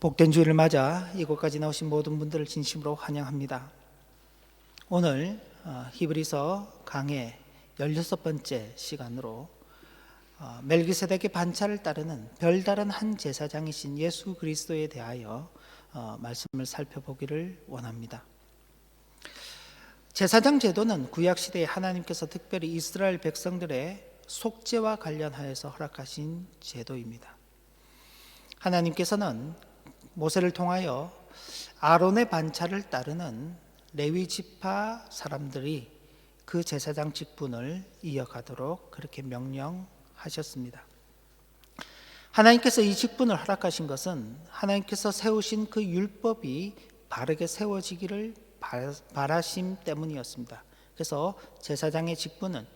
복된 주일을 맞아 이곳까지 나오신 모든 분들을 진심으로 환영합니다. 오늘 히브리서 강해 16번째 시간으로 멜기세덱의 반차를 따르는 별다른 한 제사장이신 예수 그리스도에 대하여 말씀을 살펴보기를 원합니다. 제사장 제도는 구약시대에 하나님께서 특별히 이스라엘 백성들의 속죄와 관련하여서 허락하신 제도입니다. 하나님께서는 모세를 통하여 아론의 반차를 따르는 레위 지파 사람들이 그 제사장 직분을 이어가도록 그렇게 명령하셨습니다. 하나님께서 이 직분을 허락하신 것은 하나님께서 세우신 그 율법이 바르게 세워지기를 바라심 때문이었습니다. 그래서 제사장의 직분은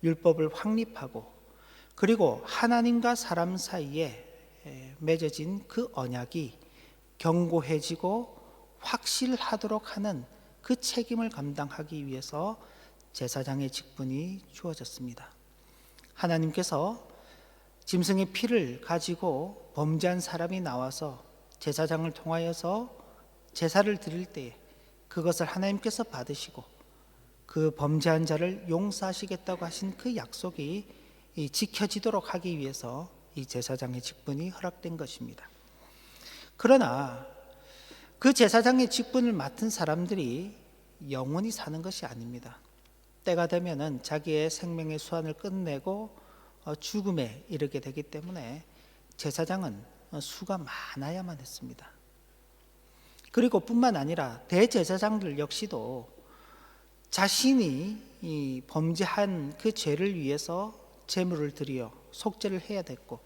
율법을 확립하고 그리고 하나님과 사람 사이에 맺어진 그 언약이 견고해지고 확실하도록 하는 그 책임을 감당하기 위해서 제사장의 직분이 주어졌습니다. 하나님께서 짐승의 피를 가지고 범죄한 사람이 나와서 제사장을 통하여서 제사를 드릴 때에 그것을 하나님께서 받으시고 그 범죄한 자를 용서하시겠다고 하신 그 약속이 지켜지도록 하기 위해서 이 제사장의 직분이 허락된 것입니다. 그러나 그 제사장의 직분을 맡은 사람들이 영원히 사는 것이 아닙니다. 때가 되면은 자기의 생명의 수완을 끝내고 죽음에 이르게 되기 때문에 제사장은 수가 많아야만 했습니다. 그리고 뿐만 아니라 대제사장들 역시도 자신이 이 범죄한 그 죄를 위해서 제물을 드려 속죄를 해야 됐고,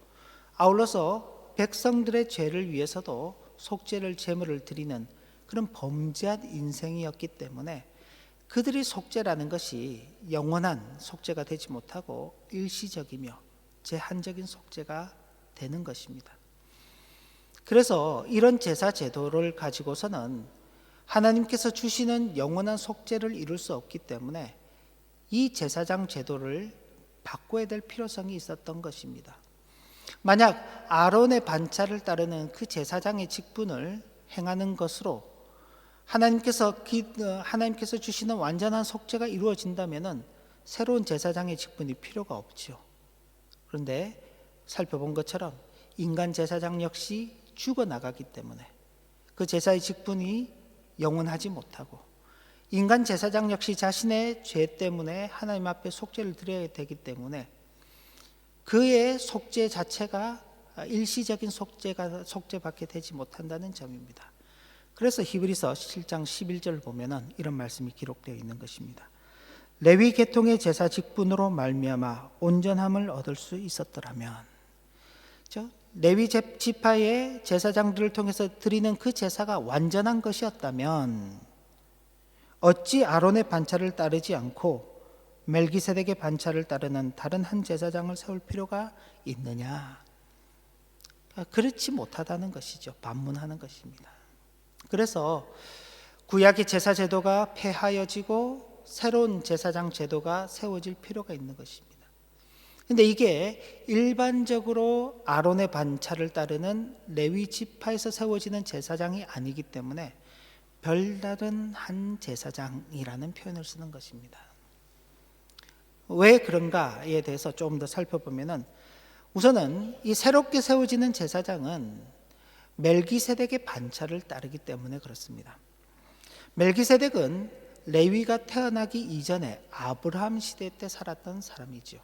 아울러서 백성들의 죄를 위해서도 속죄를 제물을 드리는 그런 범죄한 인생이었기 때문에 그들이 속죄라는 것이 영원한 속죄가 되지 못하고 일시적이며 제한적인 속죄가 되는 것입니다. 그래서 이런 제사 제도를 가지고서는 하나님께서 주시는 영원한 속죄를 이룰 수 없기 때문에 이 제사장 제도를 바꿔야 될 필요성이 있었던 것입니다. 만약 아론의 반차를 따르는 그 제사장의 직분을 행하는 것으로 하나님께서 주시는 완전한 속죄가 이루어진다면 새로운 제사장의 직분이 필요가 없죠. 그런데 살펴본 것처럼 인간 제사장 역시 죽어나가기 때문에 그 제사의 직분이 영원하지 못하고, 인간 제사장 역시 자신의 죄 때문에 하나님 앞에 속죄를 드려야 되기 때문에 그의 속죄 자체가 일시적인 속죄밖에 되지 못한다는 점입니다. 그래서 히브리서 7장 11절을 보면은 이런 말씀이 기록되어 있는 것입니다. 레위 계통의 제사 직분으로 말미암아 온전함을 얻을 수 있었더라면, 레위 지파의 제사장들을 통해서 드리는 그 제사가 완전한 것이었다면 어찌 아론의 반차를 따르지 않고 멜기세덱의 반차를 따르는 다른 한 제사장을 세울 필요가 있느냐? 그렇지 못하다는 것이죠. 반문하는 것입니다. 그래서 구약의 제사 제도가 폐하여지고 새로운 제사장 제도가 세워질 필요가 있는 것입니다. 그런데 이게 일반적으로 아론의 반차를 따르는 레위 지파에서 세워지는 제사장이 아니기 때문에 별다른 한 제사장이라는 표현을 쓰는 것입니다. 왜 그런가에 대해서 조금 더 살펴보면은, 우선은 이 새롭게 세워지는 제사장은 멜기세덱의 반차를 따르기 때문에 그렇습니다. 멜기세덱은 레위가 태어나기 이전에 아브라함 시대 때 살았던 사람이죠.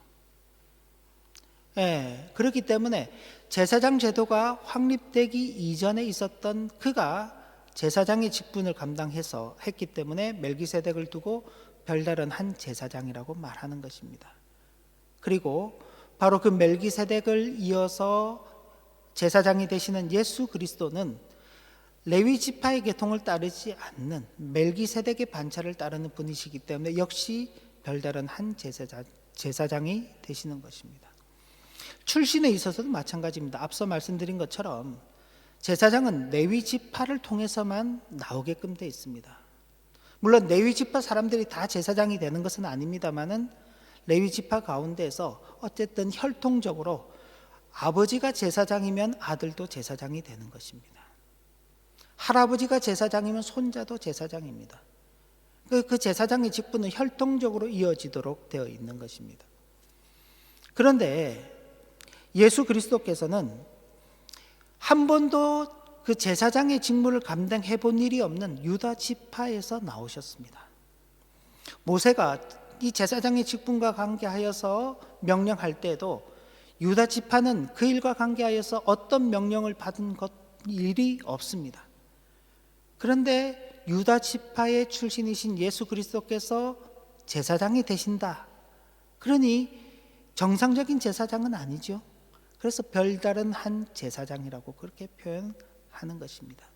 그렇기 때문에 제사장 제도가 확립되기 이전에 있었던 그가 제사장의 직분을 감당해서 했기 때문에 멜기세덱을 두고 별다른 한 제사장이라고 말하는 것입니다. 그리고 바로 그 멜기세덱을 이어서 제사장이 되시는 예수 그리스도는 레위 지파의 계통을 따르지 않는 멜기세덱의 반차를 따르는 분이시기 때문에 역시 별다른 한 제사장이 되시는 것입니다. 출신에 있어서도 마찬가지입니다. 앞서 말씀드린 것처럼 제사장은 레위 지파를 통해서만 나오게끔 되어 있습니다. 물론 레위 지파 사람들이 다 제사장이 되는 것은 아닙니다만은 레위 지파 가운데서 어쨌든 혈통적으로 아버지가 제사장이면 아들도 제사장이 되는 것입니다. 할아버지가 제사장이면 손자도 제사장입니다. 그 제사장의 직분은 혈통적으로 이어지도록 되어 있는 것입니다. 그런데 예수 그리스도께서는 한 번도 그 제사장의 직무를 감당해 본 일이 없는 유다 지파에서 나오셨습니다. 모세가 이 제사장의 직분과 관계하여서 명령할 때에도 유다 지파는 그 일과 관계하여서 어떤 명령을 받은 일이 없습니다. 그런데 유다 지파의 출신이신 예수 그리스도께서 제사장이 되신다. 그러니 정상적인 제사장은 아니죠. 그래서 별다른 한 제사장이라고 그렇게 표현하는 것입니다.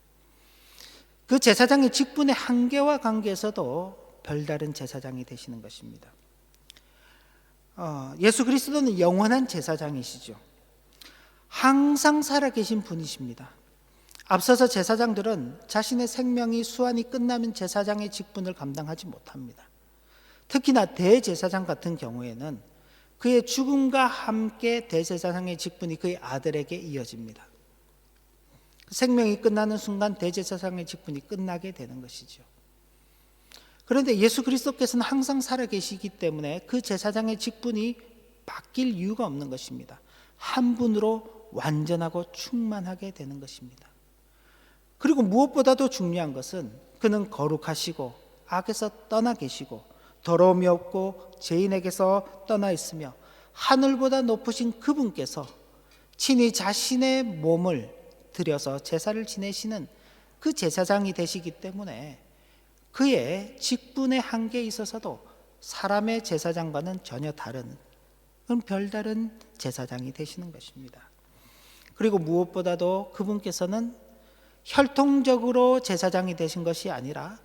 그 제사장의 직분의 한계와 관계에서도 별다른 제사장이 되시는 것입니다. 예수 그리스도는 영원한 제사장이시죠. 항상 살아계신 분이십니다. 앞서서 제사장들은 자신의 생명이 수완이 끝나면 제사장의 직분을 감당하지 못합니다. 특히나 대제사장 같은 경우에는 그의 죽음과 함께 대제사장의 직분이 그의 아들에게 이어집니다. 생명이 끝나는 순간 대제사장의 직분이 끝나게 되는 것이죠. 그런데 예수 그리스도께서는 항상 살아계시기 때문에 그 제사장의 직분이 바뀔 이유가 없는 것입니다. 한 분으로 완전하고 충만하게 되는 것입니다. 그리고 무엇보다도 중요한 것은 그는 거룩하시고 악에서 떠나 계시고 더러움이 없고 죄인에게서 떠나 있으며 하늘보다 높으신 그분께서 친히 자신의 몸을 들여서 제사를 지내시는 그 제사장이 되시기 때문에 그의 직분의 한계에 있어서도 사람의 제사장과는 전혀 다른 그런 별다른 제사장이 되시는 것입니다. 그리고 무엇보다도 그분께서는 혈통적으로 제사장이 되신 것이 아니라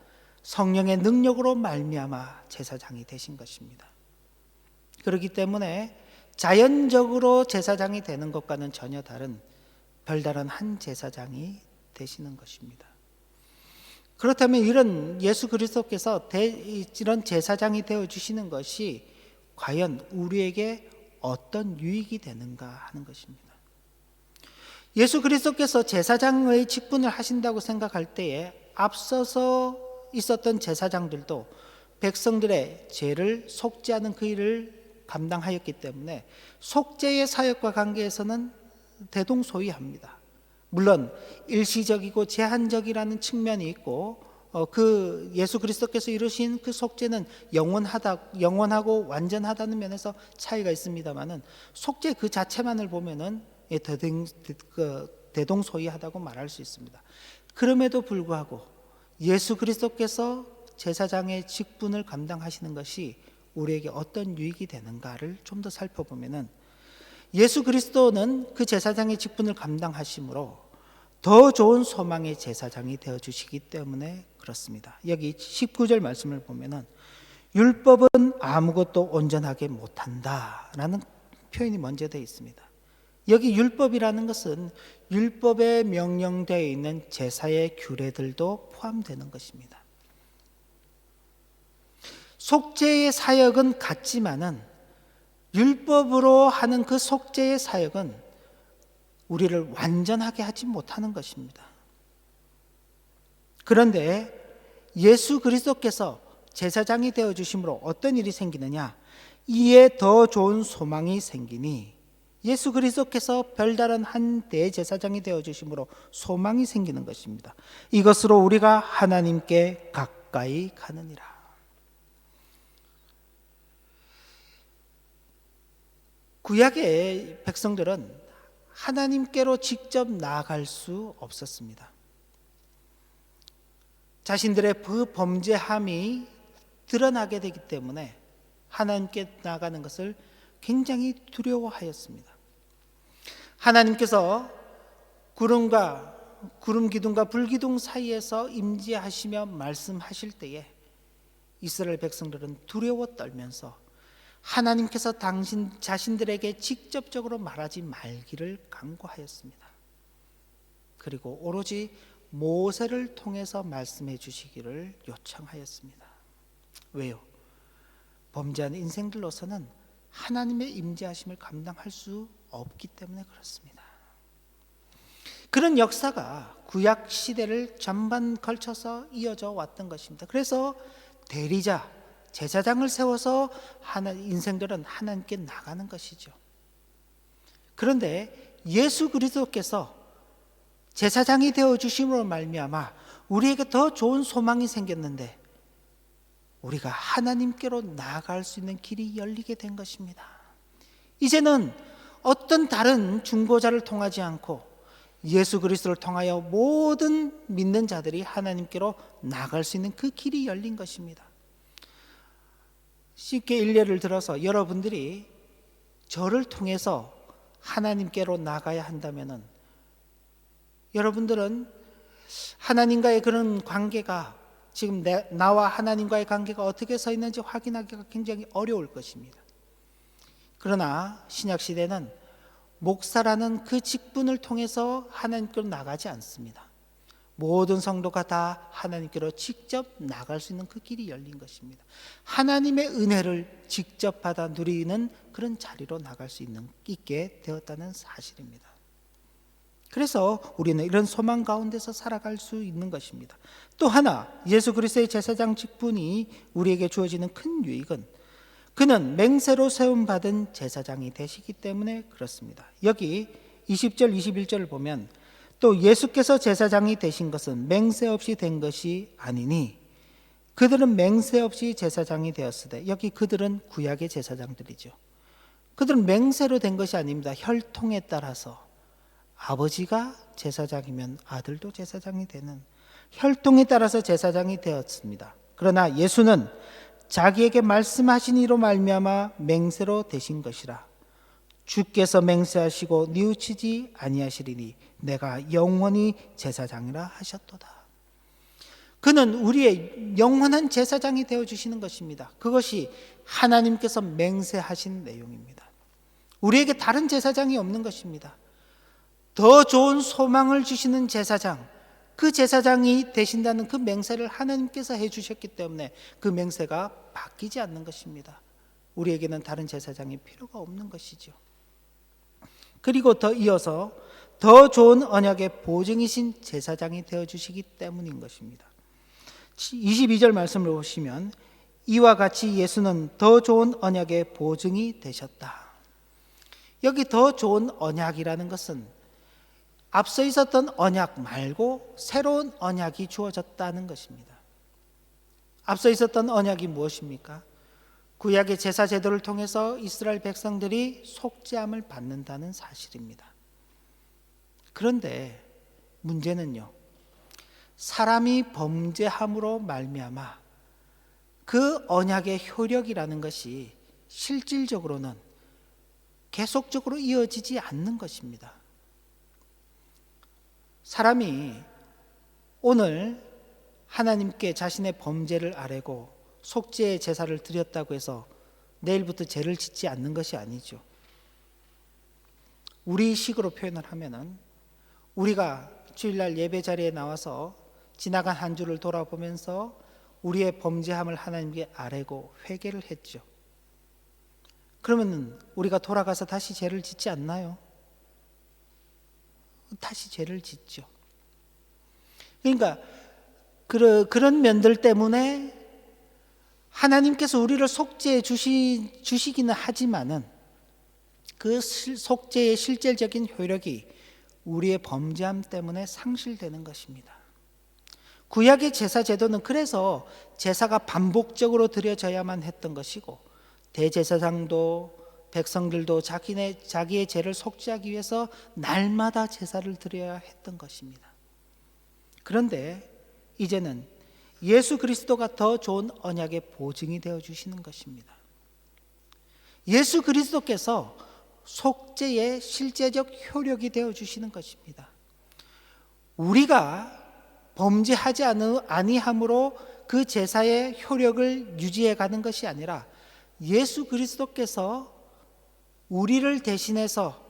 성령의 능력으로 말미암아 제사장이 되신 것입니다. 그렇기 때문에 자연적으로 제사장이 되는 것과는 전혀 다른 별다른 한 제사장이 되시는 것입니다. 그렇다면 이런 예수 그리스도께서 이런 제사장이 되어주시는 것이 과연 우리에게 어떤 유익이 되는가 하는 것입니다. 예수 그리스도께서 제사장의 직분을 하신다고 생각할 때에 앞서서 있었던 제사장들도 백성들의 죄를 속죄하는 그 일을 감당하였기 때문에 속죄의 사역과 관계에서는 대동소이합니다. 물론 일시적이고 제한적이라는 측면이 있고 그 예수 그리스도께서 이루신 그 속죄는 영원하고 완전하다는 면에서 차이가 있습니다만은 속죄 그 자체만을 보면은 대동소이하다고 말할 수 있습니다. 그럼에도 불구하고 예수 그리스도께서 제사장의 직분을 감당하시는 것이 우리에게 어떤 유익이 되는가를 좀 더 살펴보면은 예수 그리스도는 그 제사장의 직분을 감당하심으로 더 좋은 소망의 제사장이 되어주시기 때문에 그렇습니다. 여기 19절 말씀을 보면은 율법은 아무것도 온전하게 못한다라는 표현이 먼저 되어 있습니다. 여기 율법이라는 것은 율법에 명령되어 있는 제사의 규례들도 포함되는 것입니다. 속죄의 사역은 같지만은 율법으로 하는 그 속죄의 사역은 우리를 완전하게 하지 못하는 것입니다. 그런데 예수 그리스도께서 제사장이 되어주심으로 어떤 일이 생기느냐? 이에 더 좋은 소망이 생기니 예수 그리스도께서 별다른 한 대제사장이 되어주심으로 소망이 생기는 것입니다. 이것으로 우리가 하나님께 가까이 가느니라. 구약의 백성들은 하나님께로 직접 나아갈 수 없었습니다. 자신들의 그 범죄함이 드러나게 되기 때문에 하나님께 나아가는 것을 굉장히 두려워하였습니다. 하나님께서 구름 기둥과 불 기둥 사이에서 임재하시며 말씀하실 때에 이스라엘 백성들은 두려워 떨면서 하나님께서 당신 자신들에게 직접적으로 말하지 말기를 간구하였습니다. 그리고 오로지 모세를 통해서 말씀해 주시기를 요청하였습니다. 왜요? 범죄한 인생들로서는 하나님의 임재하심을 감당할 수 없기 때문에 그렇습니다. 그런 역사가 구약 시대를 전반 걸쳐서 이어져 왔던 것입니다. 그래서 대리자, 제사장을 세워서 인생들은 하나님께 나가는 것이죠. 그런데 예수 그리스도께서 제사장이 되어 주심으로 말미암아 우리에게 더 좋은 소망이 생겼는데 우리가 하나님께로 나아갈 수 있는 길이 열리게 된 것입니다. 이제는 어떤 다른 중보자를 통하지 않고 예수 그리스도를 통하여 모든 믿는 자들이 하나님께로 나아갈 수 있는 그 길이 열린 것입니다. 쉽게 일례를 들어서 여러분들이 저를 통해서 하나님께로 나가야 한다면은 여러분들은 하나님과의 그런 관계가 지금 나와 하나님과의 관계가 어떻게 서 있는지 확인하기가 굉장히 어려울 것입니다. 그러나 신약 시대는 목사라는 그 직분을 통해서 하나님께로 나가지 않습니다. 모든 성도가 다 하나님께로 직접 나갈 수 있는 그 길이 열린 것입니다. 하나님의 은혜를 직접 받아 누리는 그런 자리로 나갈 수 있게 되었다는 사실입니다. 그래서 우리는 이런 소망 가운데서 살아갈 수 있는 것입니다. 또 하나, 예수 그리스도의 제사장 직분이 우리에게 주어지는 큰 유익은 그는 맹세로 세움받은 제사장이 되시기 때문에 그렇습니다. 여기 20절 21절을 보면 또 예수께서 제사장이 되신 것은 맹세 없이 된 것이 아니니 그들은 맹세 없이 제사장이 되었으되, 여기 그들은 구약의 제사장들이죠. 그들은 맹세로 된 것이 아닙니다. 혈통에 따라서 아버지가 제사장이면 아들도 제사장이 되는 혈통에 따라서 제사장이 되었습니다. 그러나 예수는 자기에게 말씀하신 이로 말미암아 맹세로 되신 것이라. 주께서 맹세하시고 뉘우치지 아니하시리니 내가 영원히 제사장이라 하셨도다. 그는 우리의 영원한 제사장이 되어주시는 것입니다. 그것이 하나님께서 맹세하신 내용입니다. 우리에게 다른 제사장이 없는 것입니다. 더 좋은 소망을 주시는 제사장, 그 제사장이 되신다는 그 맹세를 하나님께서 해주셨기 때문에 그 맹세가 바뀌지 않는 것입니다. 우리에게는 다른 제사장이 필요가 없는 것이죠. 그리고 더 이어서 더 좋은 언약의 보증이신 제사장이 되어주시기 때문인 것입니다. 22절 말씀을 보시면 이와 같이 예수는 더 좋은 언약의 보증이 되셨다. 여기 더 좋은 언약이라는 것은 앞서 있었던 언약 말고 새로운 언약이 주어졌다는 것입니다. 앞서 있었던 언약이 무엇입니까? 구약의 제사 제도를 통해서 이스라엘 백성들이 속죄함을 받는다는 사실입니다. 그런데 문제는요, 사람이 범죄함으로 말미암아 그 언약의 효력이라는 것이 실질적으로는 계속적으로 이어지지 않는 것입니다. 사람이 오늘 하나님께 자신의 범죄를 아뢰고 속죄의 제사를 드렸다고 해서 내일부터 죄를 짓지 않는 것이 아니죠. 우리 식으로 표현을 하면은 우리가 주일날 예배 자리에 나와서 지나간 한 주를 돌아보면서 우리의 범죄함을 하나님께 아뢰고 회개를 했죠. 그러면 우리가 돌아가서 다시 죄를 짓지 않나요? 다시 죄를 짓죠. 그러니까 그런 면들 때문에 하나님께서 우리를 속죄해 주시기는 하지만은 그 속죄의 실질적인 효력이 우리의 범죄함 때문에 상실되는 것입니다. 구약의 제사 제도는 그래서 제사가 반복적으로 드려져야만 했던 것이고, 대제사장도 백성들도 자기의 죄를 속죄하기 위해서 날마다 제사를 드려야 했던 것입니다. 그런데 이제는 예수 그리스도가 더 좋은 언약의 보증이 되어 주시는 것입니다. 예수 그리스도께서 속죄의 실제적 효력이 되어 주시는 것입니다. 우리가 범죄하지 아니함으로 그 제사의 효력을 유지해 가는 것이 아니라 예수 그리스도께서 우리를 대신해서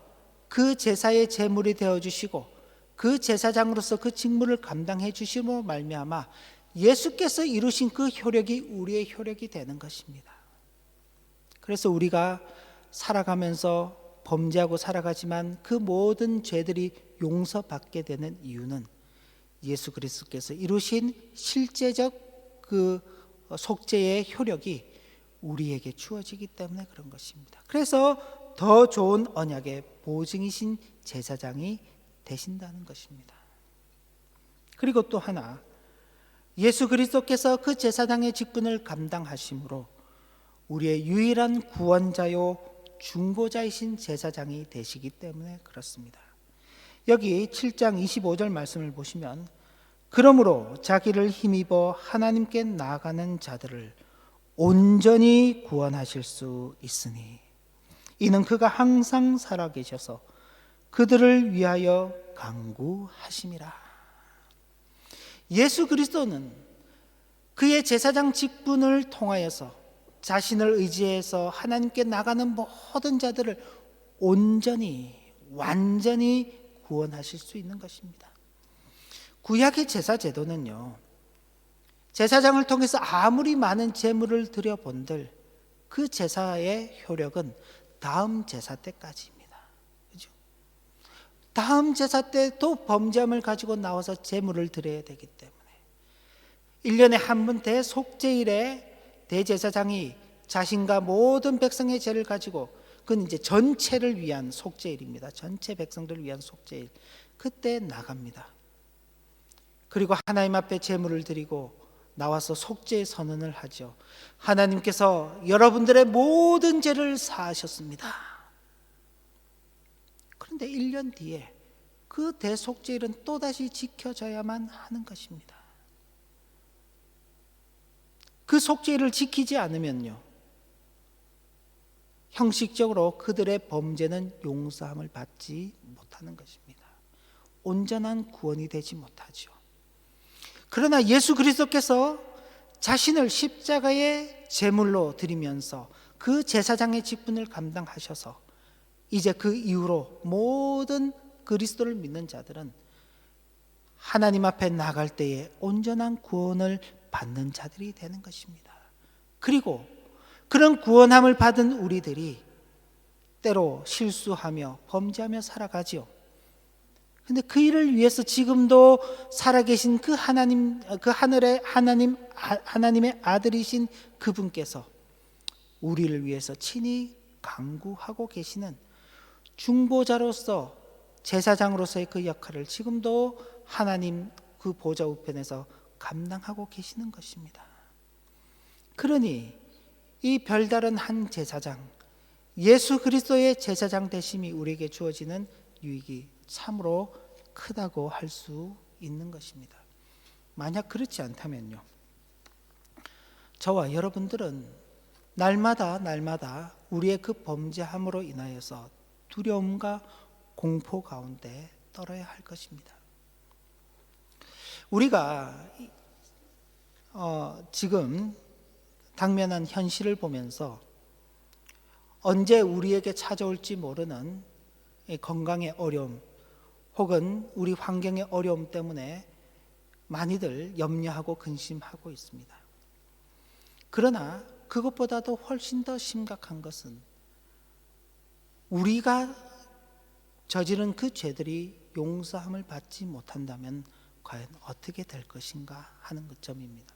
그 제사의 제물이 되어 주시고 그 제사장으로서 그 직무를 감당해 주심으로 말미암아 예수께서 이루신 그 효력이 우리의 효력이 되는 것입니다. 그래서 우리가 살아가면서 범죄하고 살아가지만 그 모든 죄들이 용서받게 되는 이유는 예수 그리스도께서 이루신 실제적 그 속죄의 효력이 우리에게 주어지기 때문에 그런 것입니다. 그래서 더 좋은 언약의 보증이신 제사장이 되신다는 것입니다. 그리고 또 하나, 예수 그리스도께서 그 제사장의 직분을 감당하심으로 우리의 유일한 구원자요 중보자이신 제사장이 되시기 때문에 그렇습니다. 여기 7장 25절 말씀을 보시면, 그러므로 자기를 힘입어 하나님께 나아가는 자들을 온전히 구원하실 수 있으니 이는 그가 항상 살아계셔서 그들을 위하여 간구하심이라. 예수 그리스도는 그의 제사장 직분을 통하여서 자신을 의지해서 하나님께 나가는 모든 자들을 온전히 완전히 구원하실 수 있는 것입니다. 구약의 제사 제도는요, 제사장을 통해서 아무리 많은 제물을 드려본들 그 제사의 효력은 다음 제사 때까지입니다. 그렇죠? 다음 제사 때 또 범죄함을 가지고 나와서 제물을 드려야 되기 때문에 1년에 한 번 대속죄일에 대제사장이 자신과 모든 백성의 죄를 가지고, 그건 이제 전체를 위한 속죄일입니다. 전체 백성들을 위한 속죄일, 그때 나갑니다. 그리고 하나님 앞에 제물을 드리고 나와서 속죄의 선언을 하죠. 하나님께서 여러분들의 모든 죄를 사하셨습니다. 그런데 1년 뒤에 그 대속죄일은 또다시 지켜져야만 하는 것입니다. 그 속죄일을 지키지 않으면요, 형식적으로 그들의 범죄는 용서함을 받지 못하는 것입니다. 온전한 구원이 되지 못하죠. 그러나 예수 그리스도께서 자신을 십자가의 제물로 드리면서 그 제사장의 직분을 감당하셔서 이제 그 이후로 모든 그리스도를 믿는 자들은 하나님 앞에 나갈 때에 온전한 구원을 받는 자들이 되는 것입니다. 그리고 그런 구원함을 받은 우리들이 때로 실수하며 범죄하며 살아가지요. 근데 그 일을 위해서 지금도 살아계신 그 하나님, 그 하늘의 하나님의 아들이신 그분께서 우리를 위해서 친히 간구하고 계시는 중보자로서, 제사장으로서의 그 역할을 지금도 하나님 그 보좌 우편에서 감당하고 계시는 것입니다. 그러니 이 별다른 한 제사장, 예수 그리스도의 제사장 되심이 우리에게 주어지는 유익이 참으로 크다고 할 수 있는 것입니다. 만약 그렇지 않다면요, 저와 여러분들은 날마다 우리의 그 범죄함으로 인하여서 두려움과 공포 가운데 떨어야 할 것입니다. 우리가 지금 당면한 현실을 보면서 언제 우리에게 찾아올지 모르는 건강의 어려움 혹은 우리 환경의 어려움 때문에 많이들 염려하고 근심하고 있습니다. 그러나 그것보다도 훨씬 더 심각한 것은 우리가 저지른 그 죄들이 용서함을 받지 못한다면 과연 어떻게 될 것인가 하는 그 점입니다.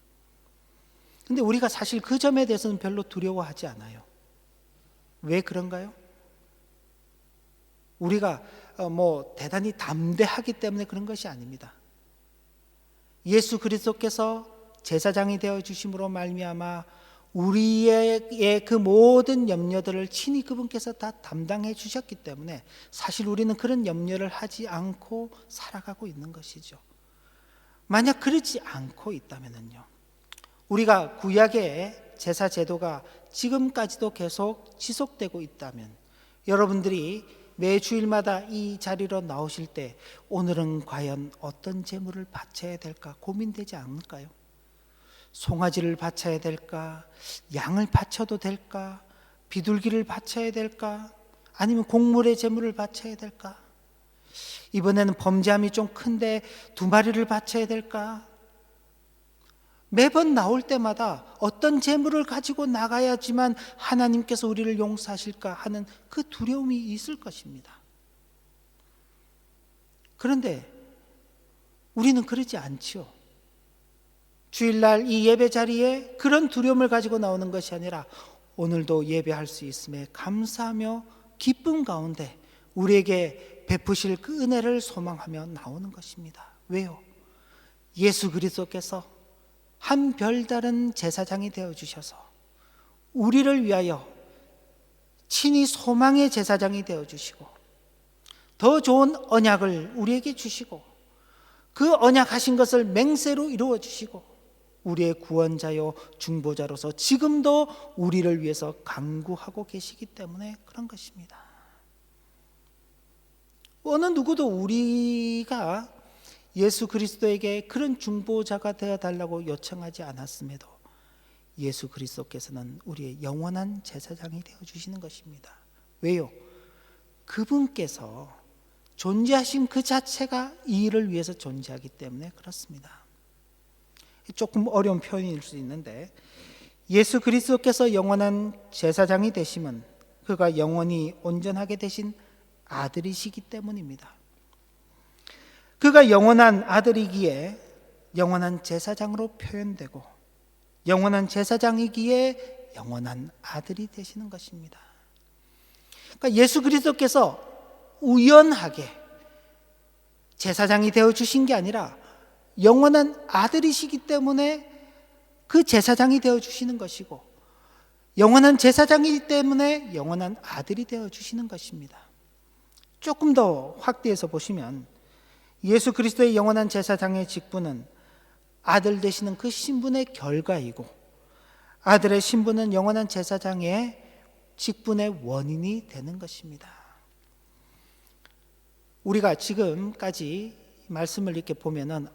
근데 우리가 사실 그 점에 대해서는 별로 두려워하지 않아요. 왜 그런가요? 우리가 대단히 담대하기 때문에 그런 것이 아닙니다. 예수 그리스도께서 제사장이 되어 주심으로 말미암아 우리의 그 모든 염려들을 친히 그분께서 다 담당해 주셨기 때문에 사실 우리는 그런 염려를 하지 않고 살아가고 있는 것이죠. 만약 그렇지 않고 있다면요, 우리가 구약의 제사 제도가 지금까지도 계속 지속되고 있다면 여러분들이 매 주일마다 이 자리로 나오실 때 오늘은 과연 어떤 제물을 바쳐야 될까 고민되지 않을까요? 송아지를 바쳐야 될까? 양을 바쳐도 될까? 비둘기를 바쳐야 될까? 아니면 곡물의 제물을 바쳐야 될까? 이번에는 범죄함이 좀 큰데 2마리를 바쳐야 될까? 매번 나올 때마다 어떤 제물을 가지고 나가야지만 하나님께서 우리를 용서하실까 하는 그 두려움이 있을 것입니다. 그런데 우리는 그러지 않지요. 주일날 이 예배 자리에 그런 두려움을 가지고 나오는 것이 아니라 오늘도 예배할 수 있음에 감사하며 기쁨 가운데 우리에게 베푸실 그 은혜를 소망하며 나오는 것입니다. 왜요? 예수 그리스도께서 한 별다른 제사장이 되어주셔서 우리를 위하여 친히 소망의 제사장이 되어주시고 더 좋은 언약을 우리에게 주시고 그 언약하신 것을 맹세로 이루어 주시고 우리의 구원자요 중보자로서 지금도 우리를 위해서 간구하고 계시기 때문에 그런 것입니다. 어느 누구도 우리가 예수 그리스도에게 그런 중보자가 되어달라고 요청하지 않았음에도 예수 그리스도께서는 우리의 영원한 제사장이 되어주시는 것입니다. 왜요? 그분께서 존재하신 그 자체가 이 일을 위해서 존재하기 때문에 그렇습니다. 조금 어려운 표현일 수 있는데 예수 그리스도께서 영원한 제사장이 되심은 그가 영원히 온전하게 되신 아들이시기 때문입니다. 그가 영원한 아들이기에 영원한 제사장으로 표현되고 영원한 제사장이기에 영원한 아들이 되시는 것입니다. 그러니까 예수 그리스도께서 우연하게 제사장이 되어주신 게 아니라 영원한 아들이시기 때문에 그 제사장이 되어주시는 것이고 영원한 제사장이기 때문에 영원한 아들이 되어주시는 것입니다. 조금 더 확대해서 보시면 예수 그리스도의 영원한 제사장의 직분은 아들 되시는 그 신분의 결과이고 아들의 신분은 영원한 제사장의 직분의 원인이 되는 것입니다. 우리가 지금까지 말씀을 이렇게 보면은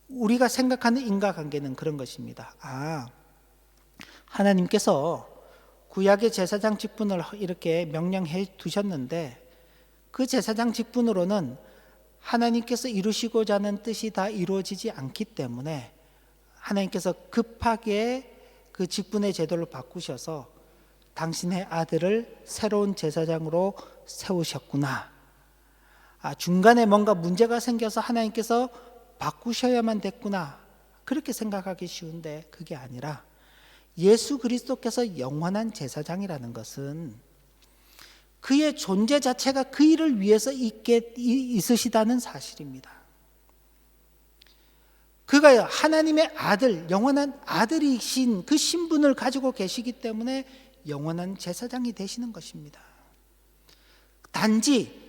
우리가 생각하는 인과관계는 그런 것입니다. 하나님께서 구약의 제사장 직분을 이렇게 명령해 두셨는데 그 제사장 직분으로는 하나님께서 이루시고자 하는 뜻이 다 이루어지지 않기 때문에 하나님께서 급하게 그 직분의 제도를 바꾸셔서 당신의 아들을 새로운 제사장으로 세우셨구나. 중간에 뭔가 문제가 생겨서 하나님께서 바꾸셔야만 됐구나. 그렇게 생각하기 쉬운데 그게 아니라 예수 그리스도께서 영원한 제사장이라는 것은 그의 존재 자체가 그 일을 위해서 있으시다는 사실입니다. 그가 하나님의 아들, 영원한 아들이신 그 신분을 가지고 계시기 때문에 영원한 제사장이 되시는 것입니다. 단지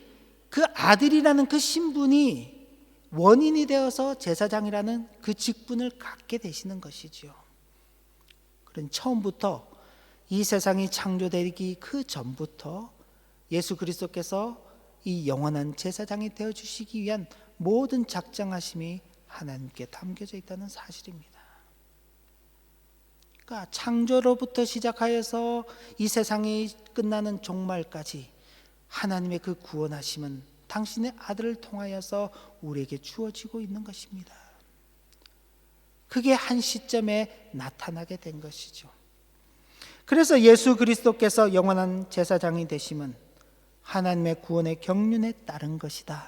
그 아들이라는 그 신분이 원인이 되어서 제사장이라는 그 직분을 갖게 되시는 것이지요. 그런 처음부터 이 세상이 창조되기 그 전부터 예수 그리스도께서 이 영원한 제사장이 되어주시기 위한 모든 작정하심이 하나님께 담겨져 있다는 사실입니다. 그러니까 창조로부터 시작하여서 이 세상이 끝나는 종말까지 하나님의 그 구원하심은 당신의 아들을 통하여서 우리에게 주어지고 있는 것입니다. 그게 한 시점에 나타나게 된 것이죠. 그래서 예수 그리스도께서 영원한 제사장이 되심은 하나님의 구원의 경륜에 따른 것이다.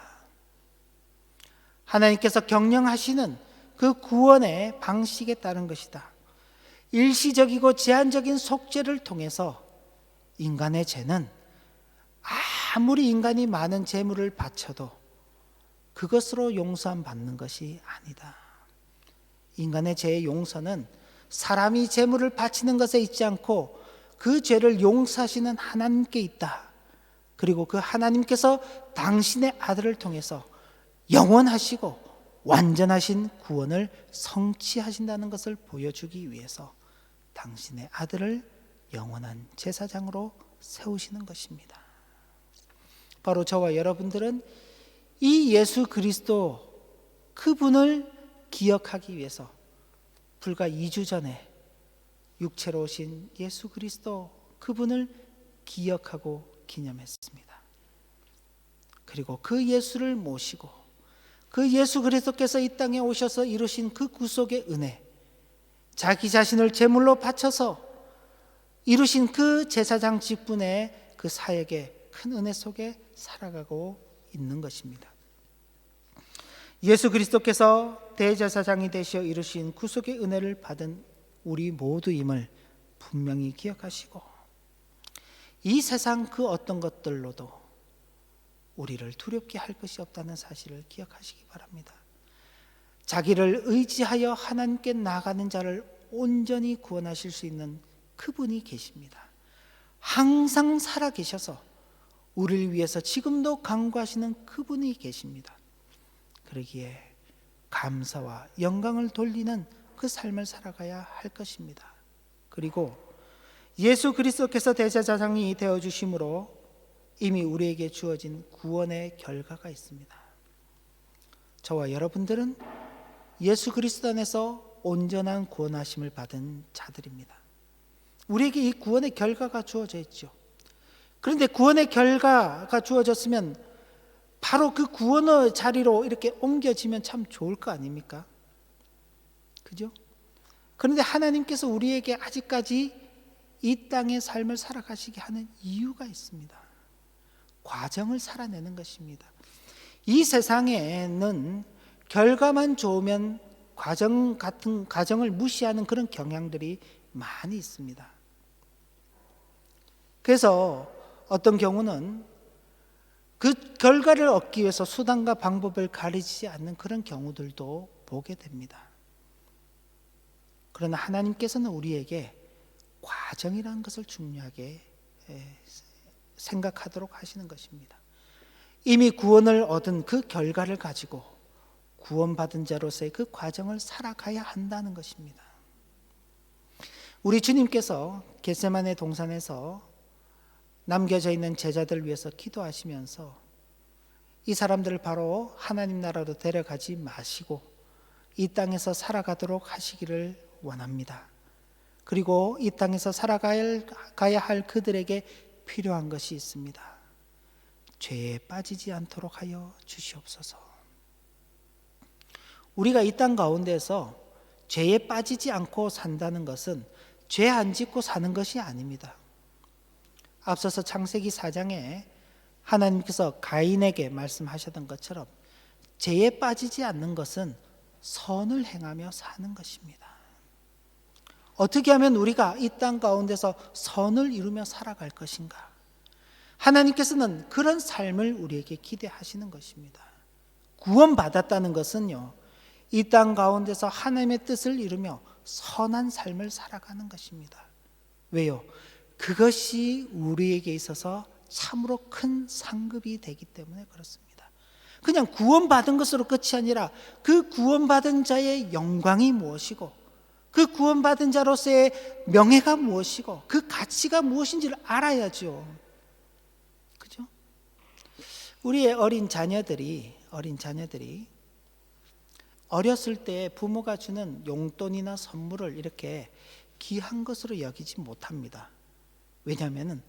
하나님께서 경영하시는 그 구원의 방식에 따른 것이다. 일시적이고 제한적인 속죄를 통해서 인간의 죄는 아무리 인간이 많은 재물을 바쳐도 그것으로 용서함 받는 것이 아니다. 인간의 죄의 용서는 사람이 재물을 바치는 것에 있지 않고 그 죄를 용서하시는 하나님께 있다. 그리고 그 하나님께서 당신의 아들을 통해서 영원하시고 완전하신 구원을 성취하신다는 것을 보여주기 위해서 당신의 아들을 영원한 제사장으로 세우시는 것입니다. 바로 저와 여러분들은 이 예수 그리스도 그분을 기억하기 위해서 불과 2주 전에 육체로 오신 예수 그리스도 그분을 기억하고 기념했습니다. 그리고 그 예수를 모시고 그 예수 그리스도께서 이 땅에 오셔서 이루신 그 구속의 은혜, 자기 자신을 제물로 바쳐서 이루신 그 제사장 직분의 그 사역의 큰 은혜 속에 살아가고 있는 것입니다. 예수 그리스도께서 대제사장이 되시어 이루신 구속의 은혜를 받은 우리 모두임을 분명히 기억하시고 이 세상 그 어떤 것들로도 우리를 두렵게 할 것이 없다는 사실을 기억하시기 바랍니다. 자기를 의지하여 하나님께 나가는 자를 온전히 구원하실 수 있는 그분이 계십니다. 항상 살아계셔서 우리를 위해서 지금도 간구하시는 그분이 계십니다. 그러기에 감사와 영광을 돌리는 그 삶을 살아가야 할 것입니다. 그리고 예수 그리스도께서 대제사장이 되어주심으로 이미 우리에게 주어진 구원의 결과가 있습니다. 저와 여러분들은 예수 그리스도 안에서 온전한 구원하심을 받은 자들입니다. 우리에게 이 구원의 결과가 주어져 있죠. 그런데 구원의 결과가 주어졌으면 바로 그 구원의 자리로 이렇게 옮겨지면 참 좋을 거 아닙니까? 그죠? 그런데 하나님께서 우리에게 아직까지 이 땅의 삶을 살아가시게 하는 이유가 있습니다. 과정을 살아내는 것입니다. 이 세상에는 결과만 좋으면 과정을 무시하는 그런 경향들이 많이 있습니다. 그래서 어떤 경우는 그 결과를 얻기 위해서 수단과 방법을 가리지 않는 그런 경우들도 보게 됩니다. 그러나 하나님께서는 우리에게 과정이라는 것을 중요하게 생각하도록 하시는 것입니다. 이미 구원을 얻은 그 결과를 가지고 구원받은 자로서의 그 과정을 살아가야 한다는 것입니다. 우리 주님께서 겟세마네 동산에서 남겨져 있는 제자들을 위해서 기도하시면서 이 사람들을 바로 하나님 나라로 데려가지 마시고 이 땅에서 살아가도록 하시기를 원합니다. 그리고 이 땅에서 살아가야 할 그들에게 필요한 것이 있습니다. 죄에 빠지지 않도록 하여 주시옵소서. 우리가 이 땅 가운데서 죄에 빠지지 않고 산다는 것은 죄 안 짓고 사는 것이 아닙니다. 앞서서 창세기 4장에 하나님께서 가인에게 말씀하셨던 것처럼 죄에 빠지지 않는 것은 선을 행하며 사는 것입니다. 어떻게 하면 우리가 이 땅 가운데서 선을 이루며 살아갈 것인가? 하나님께서는 그런 삶을 우리에게 기대하시는 것입니다. 구원받았다는 것은요, 이 땅 가운데서 하나님의 뜻을 이루며 선한 삶을 살아가는 것입니다. 왜요? 그것이 우리에게 있어서 참으로 큰 상급이 되기 때문에 그렇습니다. 그냥 구원받은 것으로 끝이 아니라 그 구원받은 자의 영광이 무엇이고 그 구원받은 자로서의 명예가 무엇이고 그 가치가 무엇인지를 알아야죠. 그죠? 우리의 어린 자녀들이 어렸을 때 부모가 주는 용돈이나 선물을 이렇게 귀한 것으로 여기지 못합니다. 왜냐하면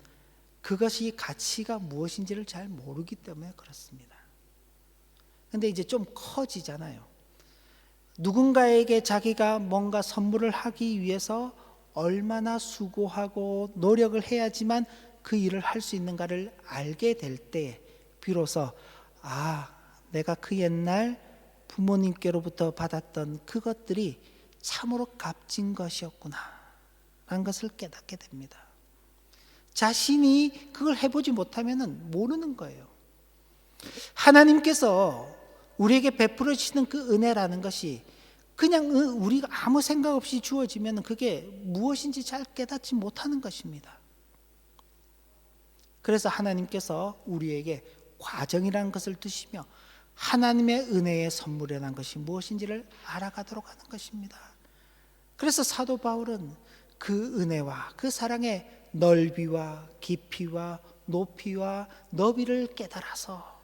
그것이 가치가 무엇인지를 잘 모르기 때문에 그렇습니다. 근데 이제 좀 커지잖아요. 누군가에게 자기가 뭔가 선물을 하기 위해서 얼마나 수고하고 노력을 해야지만 그 일을 할 수 있는가를 알게 될 때 비로소 내가 그 옛날 부모님께로부터 받았던 그것들이 참으로 값진 것이었구나 라는 것을 깨닫게 됩니다. 자신이 그걸 해보지 못하면 모르는 거예요. 하나님께서 우리에게 베풀어 주시는 그 은혜라는 것이 그냥 우리가 아무 생각 없이 주어지면 그게 무엇인지 잘 깨닫지 못하는 것입니다. 그래서 하나님께서 우리에게 과정이라는 것을 두시며 하나님의 은혜의 선물이라는 것이 무엇인지를 알아가도록 하는 것입니다. 그래서 사도 바울은 그 은혜와 그 사랑의 넓이와 깊이와 높이와 너비를 깨달아서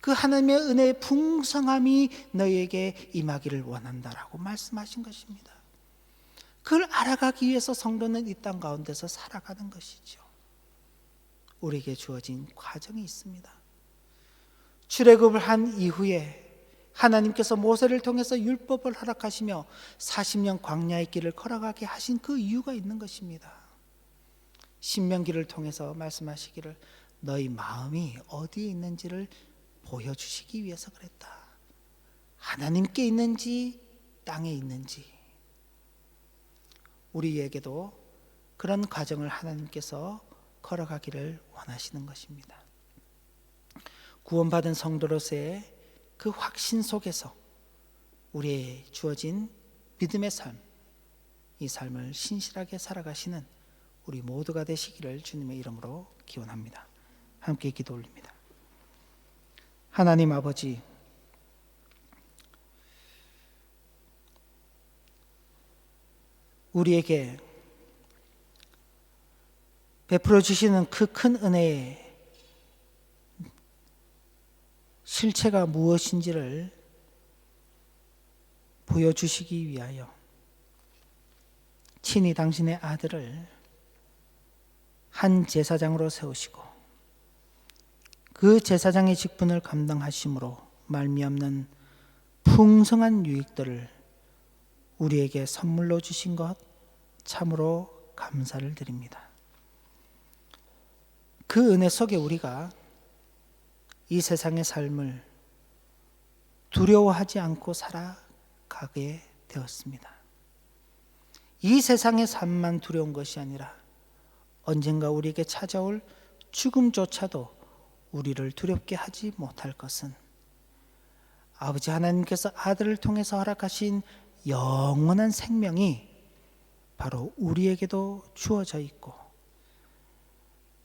그 하나님의 은혜의 풍성함이 너희에게 임하기를 원한다라고 말씀하신 것입니다. 그걸 알아가기 위해서 성도는 이 땅 가운데서 살아가는 것이죠. 우리에게 주어진 과정이 있습니다. 출애굽을 한 이후에 하나님께서 모세를 통해서 율법을 허락하시며 40년 광야의 길을 걸어가게 하신 그 이유가 있는 것입니다. 신명기를 통해서 말씀하시기를 너희 마음이 어디에 있는지를 보여주시기 위해서 그랬다. 하나님께 있는지 땅에 있는지, 우리에게도 그런 과정을 하나님께서 걸어가기를 원하시는 것입니다. 구원받은 성도로서의 그 확신 속에서 우리의 주어진 믿음의 삶, 이 삶을 신실하게 살아가시는 우리 모두가 되시기를 주님의 이름으로 기원합니다. 함께 기도 올립니다. 하나님 아버지, 우리에게 베풀어 주시는 그 큰 은혜의 실체가 무엇인지를 보여주시기 위하여 친히 당신의 아들을 한 제사장으로 세우시고 그 제사장의 직분을 감당하심으로 말미암는 풍성한 유익들을 우리에게 선물로 주신 것 참으로 감사를 드립니다. 그 은혜 속에 우리가 이 세상의 삶을 두려워하지 않고 살아가게 되었습니다. 이 세상의 삶만 두려운 것이 아니라 언젠가 우리에게 찾아올 죽음조차도 우리를 두렵게 하지 못할 것은 아버지 하나님께서 아들을 통해서 허락하신 영원한 생명이 바로 우리에게도 주어져 있고,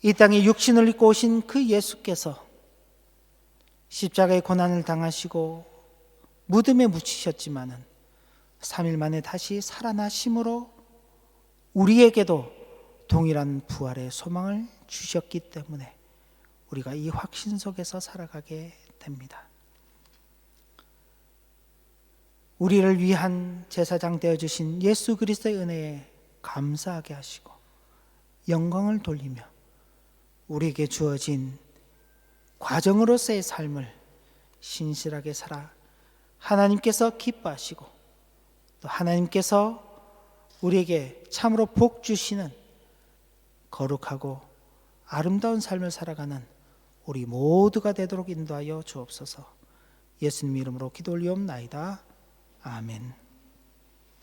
이 땅에 육신을 입고 오신 그 예수께서 십자가의 고난을 당하시고 무덤에 묻히셨지만은 3일 만에 다시 살아나심으로 우리에게도 동일한 부활의 소망을 주셨기 때문에 우리가 이 확신 속에서 살아가게 됩니다. 우리를 위한 제사장 되어주신 예수 그리스도의 은혜에 감사하게 하시고 영광을 돌리며 우리에게 주어진 과정으로서의 삶을 신실하게 살아 하나님께서 기뻐하시고 또 하나님께서 우리에게 참으로 복 주시는 거룩하고 아름다운 삶을 살아가는 우리 모두가 되도록 인도하여 주옵소서. 예수님 이름으로 기도 올리옵나이다. 아멘.